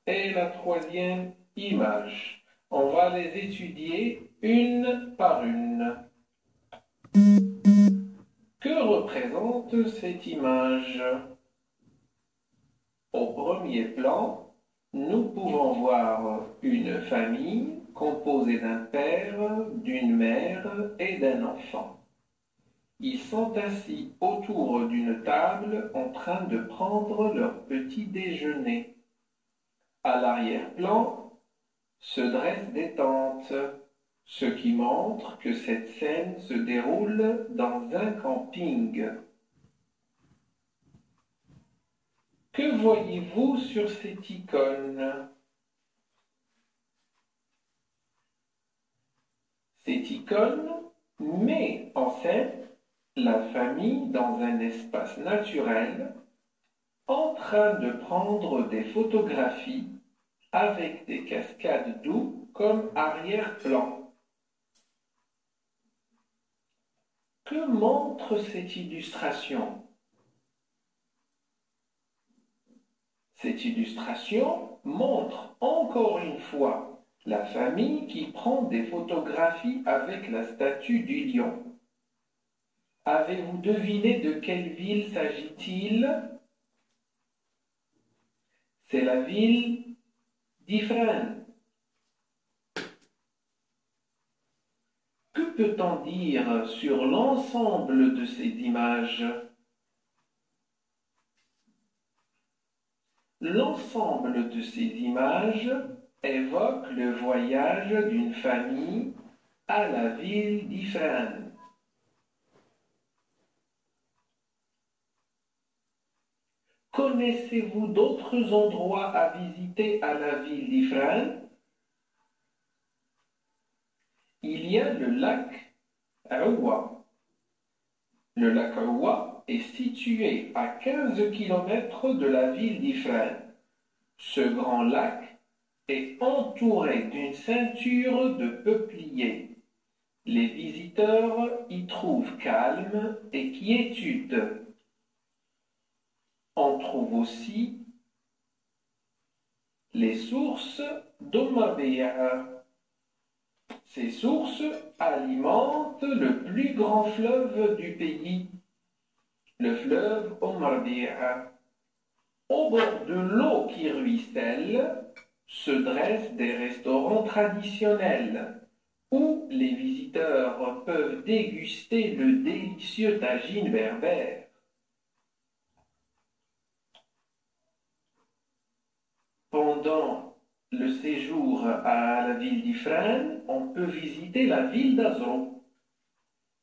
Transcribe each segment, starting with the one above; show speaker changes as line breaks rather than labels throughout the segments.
et la troisième image. On va les étudier une par une. Que représente cette image? Au premier plan, nous pouvons voir une famille composée d'un père, d'une mère et d'un enfant. Ils sont assis autour d'une table en train de prendre leur petit déjeuner. À l'arrière-plan se dressent des tentes, ce qui montre que cette scène se déroule dans un camping. Que voyez-vous sur cette icône? Cette icône met en scène la famille dans un espace naturel en train de prendre des photographies avec des cascades d'eau comme arrière-plan. Que montre cette illustration? Cette illustration montre encore une fois la famille qui prend des photographies avec la statue du lion. Avez-vous deviné de quelle ville s'agit-il? C'est la ville d'Ifrane. Que peut-on dire sur l'ensemble de ces images? L'ensemble de ces images évoque le voyage d'une famille à la ville d'Ifrane. Connaissez-vous d'autres endroits à visiter à la ville d'Ifrane? Il y a le lac Aoua. Le lac Aoua est situé à 15 km de la ville d'Ifrane. Ce grand lac est entouré d'une ceinture de peupliers. Les visiteurs y trouvent calme et quiétude. On trouve aussi les sources d'Omarbea. Ces sources alimentent le plus grand fleuve du pays, le fleuve Omarbea. Au bord de l'eau qui ruisselle se dressent des restaurants traditionnels où les visiteurs peuvent déguster le délicieux tagine berbère. Pendant le séjour à la ville d'Ifrane, on peut visiter la ville d'Azro.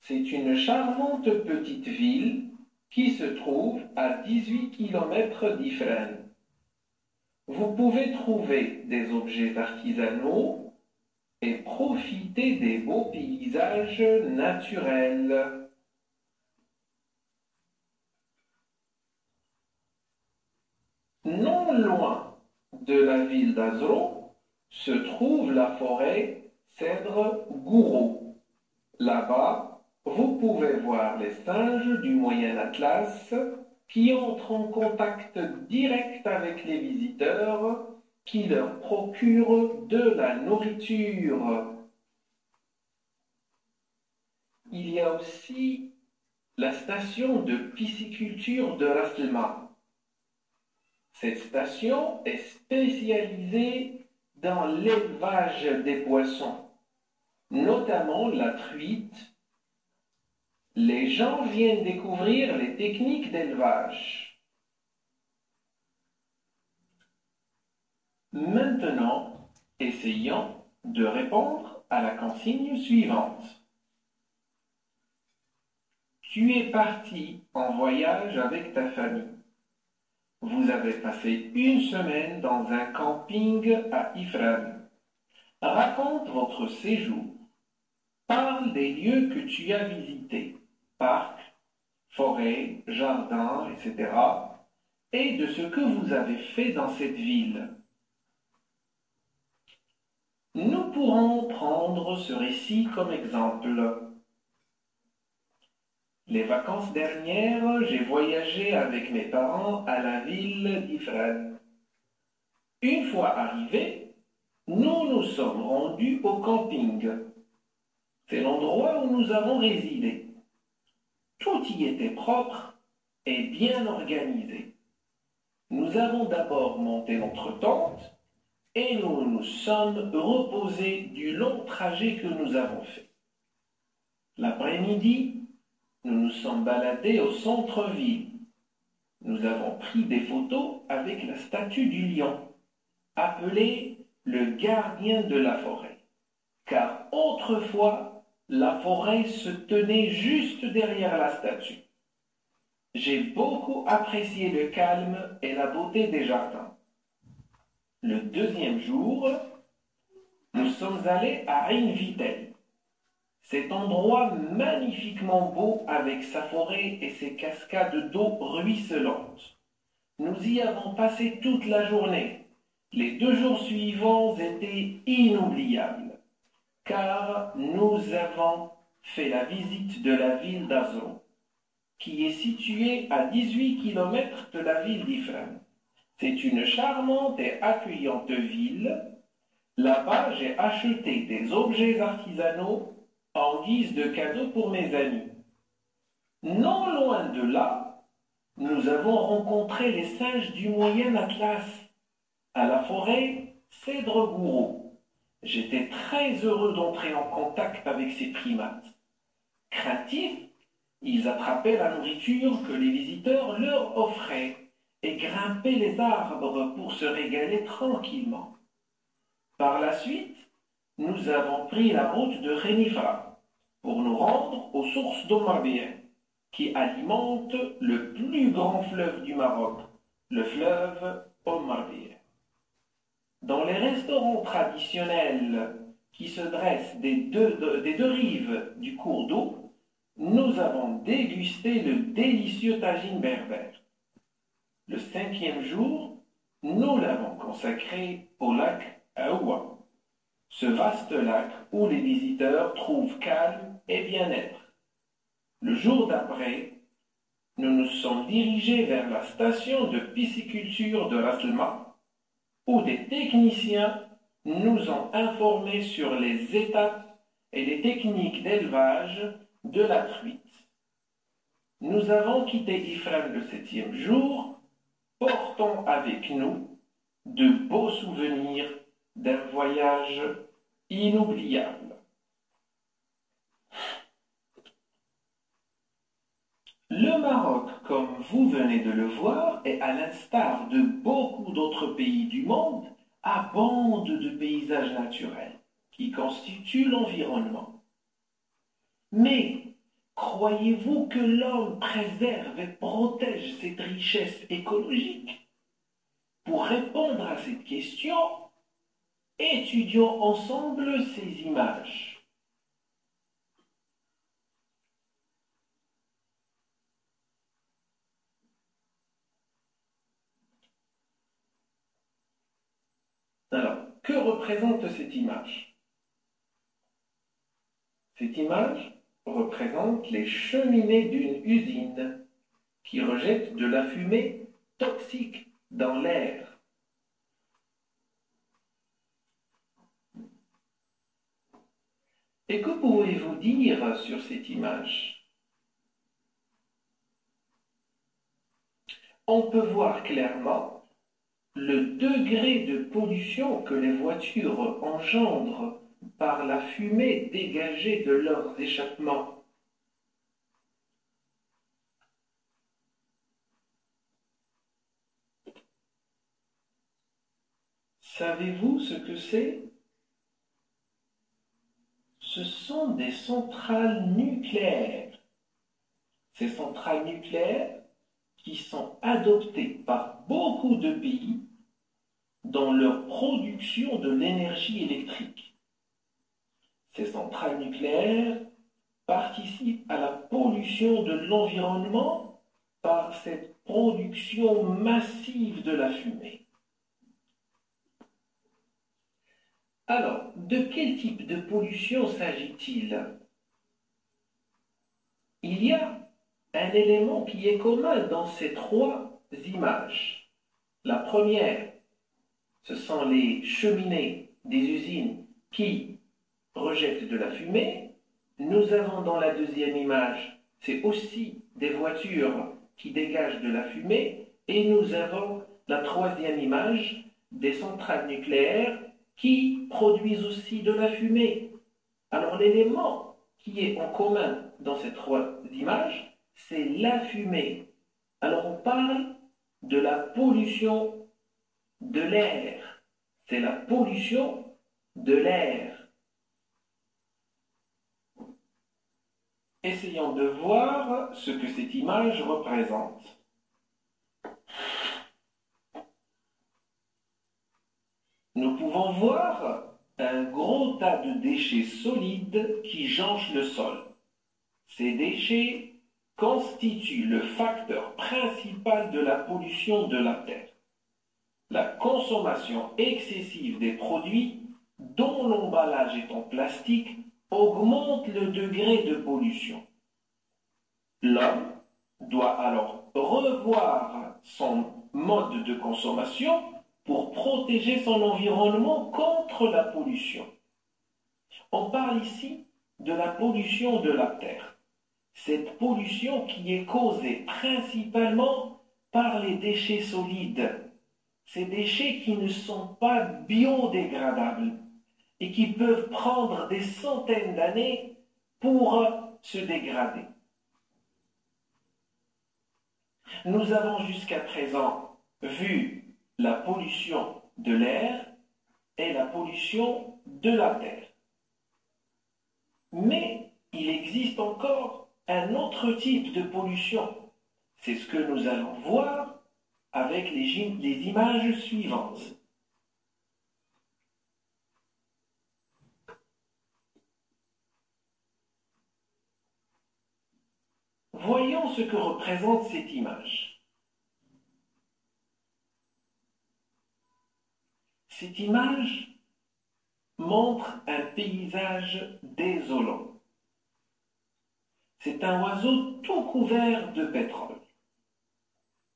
C'est une charmante petite ville qui se trouve à 18 km d'Ifrane. Vous pouvez trouver des objets artisanaux et profiter des beaux paysages naturels. Non loin de la ville d'Azro se trouve la forêt Cèdre Gouraud. Là-bas, vous pouvez voir les singes du Moyen Atlas qui entrent en contact direct avec les visiteurs qui leur procurent de la nourriture. Il y a aussi la station de pisciculture de Raslma. Cette station est spécialisée dans l'élevage des poissons, notamment la truite. Les gens viennent découvrir les techniques d'élevage. Maintenant, essayons de répondre à la consigne suivante. Tu es parti en voyage avec ta famille. Vous avez passé une semaine dans un camping à Ifrane. Raconte votre séjour. Parle des lieux que tu as visités, parcs, forêts, jardins, etc. et de ce que vous avez fait dans cette ville. Nous pourrons prendre ce récit comme exemple. Les vacances dernières, j'ai voyagé avec mes parents à la ville d'Ifrane. Une fois arrivés, nous nous sommes rendus au camping. C'est l'endroit où nous avons résidé. Tout y était propre et bien organisé. Nous avons d'abord monté notre tente et nous nous sommes reposés du long trajet que nous avons fait. L'après-midi, nous nous sommes baladés au centre-ville. Nous avons pris des photos avec la statue du lion, appelé le gardien de la forêt, car autrefois, la forêt se tenait juste derrière la statue. J'ai beaucoup apprécié le calme et la beauté des jardins. Le deuxième jour, nous sommes allés à Ain Vitel. Cet endroit magnifiquement beau avec sa forêt et ses cascades d'eau ruisselante. Nous y avons passé toute la journée. Les 2 jours suivants étaient inoubliables, car nous avons fait la visite de la ville d'Azro, qui est située à 18 km de la ville d'Ifrane. C'est une charmante et accueillante ville. Là-bas, j'ai acheté des objets artisanaux en guise de cadeau pour mes amis. Non loin de là, nous avons rencontré les singes du Moyen Atlas à la forêt Cèdre-Gouraud. J'étais très heureux d'entrer en contact avec ces primates. Craintifs, ils attrapaient la nourriture que les visiteurs leur offraient et grimpaient les arbres pour se régaler tranquillement. Par la suite, nous avons pris la route de Khénifra pour nous rendre aux sources d'Omarbieh, qui alimentent le plus grand fleuve du Maroc, le fleuve Omarbieh. Dans les restaurants traditionnels qui se dressent des deux rives du cours d'eau, nous avons dégusté le délicieux tagine berbère. Le 5e jour, nous l'avons consacré au lac Aoua, ce vaste lac où les visiteurs trouvent calme et bien-être. Le jour d'après, nous nous sommes dirigés vers la station de pisciculture de Raslma, où des techniciens nous ont informés sur les étapes et les techniques d'élevage de la truite. Nous avons quitté Ifrane le 7e jour, portant avec nous de beaux souvenirs d'un voyage inoubliable. Le Maroc, comme vous venez de le voir, est à l'instar de beaucoup d'autres pays du monde, abonde de paysages naturels qui constituent l'environnement. Mais croyez-vous que l'homme préserve et protège cette richesse écologique? Pour répondre à cette question, étudions ensemble ces images. Alors, que représente cette image? Cette image représente les cheminées d'une usine qui rejette de la fumée toxique dans l'air. Et que pouvez-vous dire sur cette image? On peut voir clairement le degré de pollution que les voitures engendrent par la fumée dégagée de leurs échappements. Savez-vous ce que c'est? Ce sont des centrales nucléaires. Ces centrales nucléaires qui sont adoptées par beaucoup de pays dans leur production de l'énergie électrique. Ces centrales nucléaires participent à la pollution de l'environnement par cette production massive de la fumée. Alors, de quel type de pollution s'agit-il? Il y a un élément qui est commun dans ces 3 images. La première, ce sont les cheminées des usines qui rejettent de la fumée. Nous avons dans la deuxième image, c'est aussi des voitures qui dégagent de la fumée. Et nous avons la troisième image, des centrales nucléaires qui produisent aussi de la fumée. Alors l'élément qui est en commun dans ces trois images, c'est la fumée. Alors on parle de la pollution de l'air. C'est la pollution de l'air. Essayons de voir ce que cette image représente. Nous pouvons voir un gros tas de déchets solides qui jonchent le sol. Ces déchets constituent le facteur principal de la pollution de la Terre. La consommation excessive des produits dont l'emballage est en plastique augmente le degré de pollution. L'homme doit alors revoir son mode de consommation pour protéger son environnement contre la pollution. On parle ici de la pollution de la Terre. Cette pollution qui est causée principalement par les déchets solides. Ces déchets qui ne sont pas biodégradables et qui peuvent prendre des centaines d'années pour se dégrader. Nous avons jusqu'à présent vu la pollution de l'air et la pollution de la terre. Mais il existe encore un autre type de pollution. C'est ce que nous allons voir avec les images suivantes. Voyons ce que représente cette image. Cette image montre un paysage désolant. C'est un oiseau tout couvert de pétrole.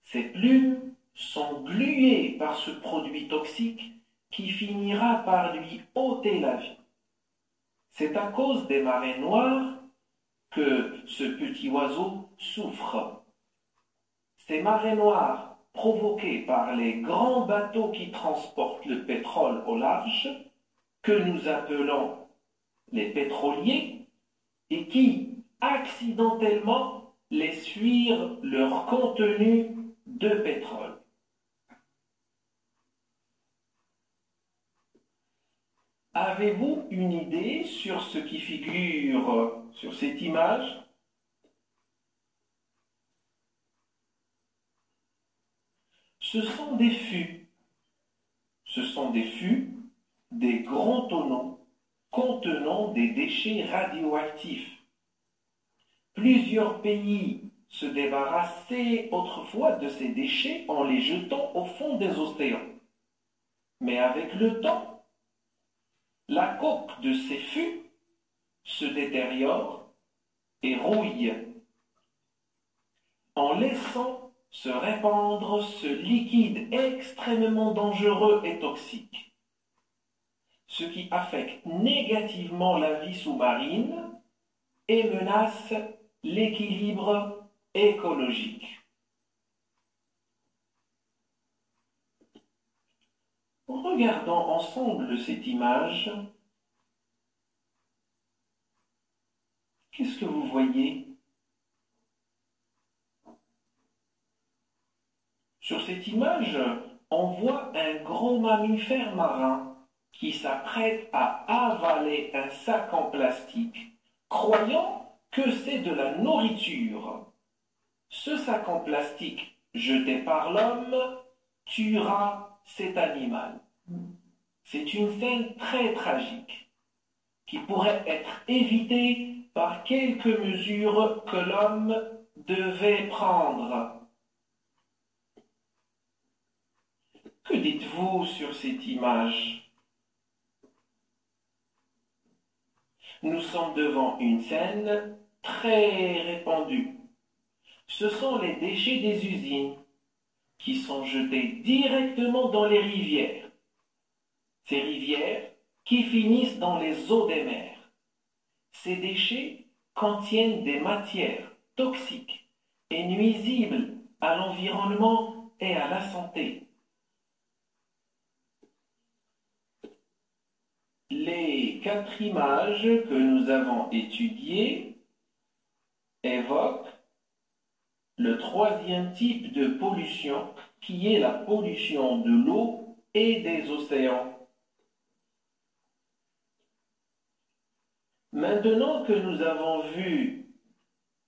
Ses plumes sont gluées par ce produit toxique qui finira par lui ôter la vie. C'est à cause des marées noires que ce petit oiseau souffre. Ces marées noires provoquées par les grands bateaux qui transportent le pétrole au large, que nous appelons les pétroliers, et qui accidentellement laissent fuir leur contenu de pétrole. Avez-vous une idée sur ce qui figure sur cette image? Ce sont des fûts. Ce sont des fûts, des grands tonneaux contenant des déchets radioactifs. Plusieurs pays se débarrassaient autrefois de ces déchets en les jetant au fond des océans. Mais avec le temps, la coque de ces fûts se détériore et rouille, en laissant se répandre ce liquide extrêmement dangereux et toxique, ce qui affecte négativement la vie sous-marine et menace l'équilibre écologique. Regardons ensemble cette image. Qu'est-ce que vous voyez? Sur cette image, on voit un gros mammifère marin qui s'apprête à avaler un sac en plastique, croyant que c'est de la nourriture. Ce sac en plastique jeté par l'homme tuera cet animal. C'est une scène très tragique qui pourrait être évitée par quelques mesures que l'homme devait prendre. Que dites-vous sur cette image? Nous sommes devant une scène très répandue. Ce sont les déchets des usines qui sont jetés directement dans les rivières ces rivières qui finissent dans les eaux des mers. Ces déchets contiennent des matières toxiques et nuisibles à l'environnement et à la santé. Les 4 images que nous avons étudiées évoquent le 3e type de pollution qui est la pollution de l'eau et des océans. Maintenant que nous avons vu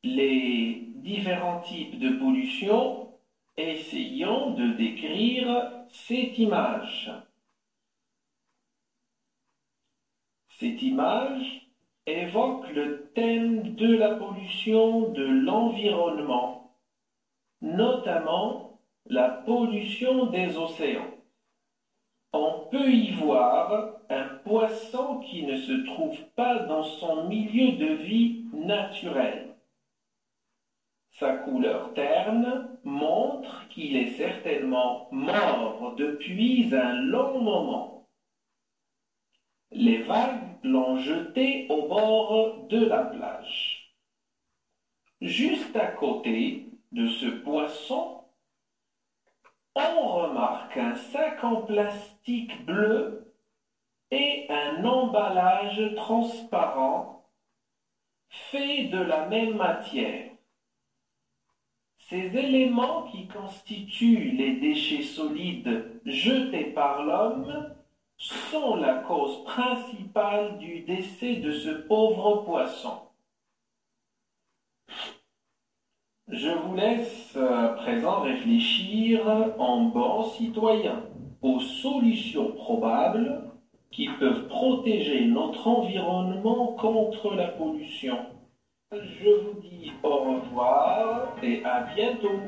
les différents types de pollution, essayons de décrire cette image. Cette image évoque le thème de la pollution de l'environnement, notamment la pollution des océans. On peut y voir un poisson qui ne se trouve pas dans son milieu de vie naturel. Sa couleur terne montre qu'il est certainement mort depuis un long moment. Les vagues l'ont jeté au bord de la plage. Juste à côté de ce poisson, on remarque un sac en plastique bleu et un emballage transparent fait de la même matière. Ces éléments qui constituent les déchets solides jetés par l'homme sont la cause principale du décès de ce pauvre poisson. Je vous laisse à présent réfléchir en bon citoyen aux solutions probables qui peuvent protéger notre environnement contre la pollution. Je vous dis au revoir et à bientôt.